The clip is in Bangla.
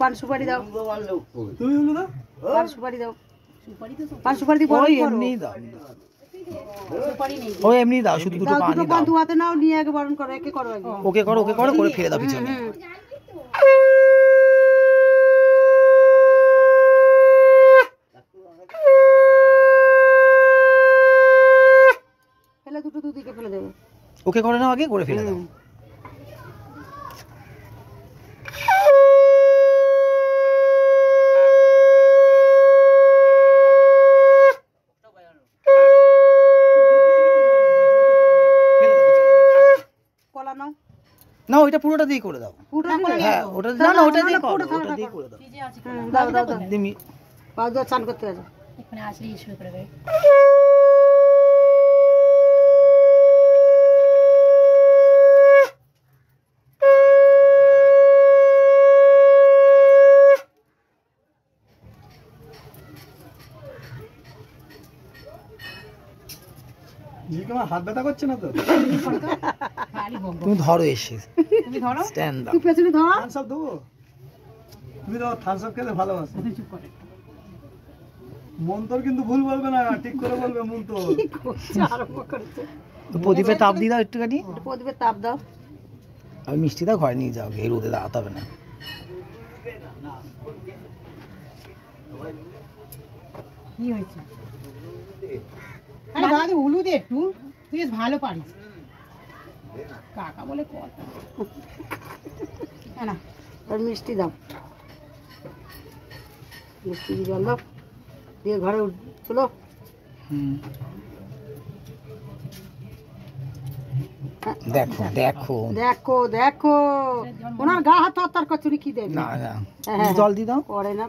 পান সুপারি দাও, তুমি দাও পান সুপারি দাও, পান সুপারি দি বড় এমনি দাও, সুপারি নেই ও এমনি দাও, শুধু দুটো পান দাও, দুটো হাতে নাও, নিয়ে আগে বরণ করো, একে করো আগে, ওকে করো করে ফেলে দাও পিছনে। ফেলে দুটো দুদিকে ফেলে দেবে, ওকে করে নাও আগে, করে ফেলে দাও। না ওইটা পুরোটা দিয়ে করে দাও, হ্যাঁ ওটা না না ওটা দিয়ে করো, ওটা দিয়ে করে দাও, দাও দাও দাও দিমি পাও দাও, চান করতে আছে এখানে আসলে শুরু করে দেবে। হাত ব্যথা করছে না তো? তুমি ধরো এসে, তুমি ধরো, স্ট্যান্ড দাও, তুমি পেছনে ধরো, থামস আপ দেবো, তুমি তো থামস আপ খেলে ভালোবাসো। চুপ করে মন তোর কিন্তু ভুল বলবে না, ঠিক করে বলবে মন তো। আরম্ভ করেছে, প্রদীপে তাপ দিয়ে দাও একটুখানি, প্রদীপে তাপ দাও, আর মিষ্টি দাও, ঘরে নিয়ে যাও, এই রোদে দাঁড়াতে হবে না। কি হয়েছে? আরে দাদা হলুদ একটু, তুই বেশ ভালো পারিস, কাকা বলে কথা না, আর মিষ্টি দাও, মিষ্টি জল দাও, দিয়ে ঘরে চলো। দেখো দেখো দেখো দেখো, ওনার গা হাত তরতর করছে, কি দেবে, না না জল দিয়ে দাও, করে না।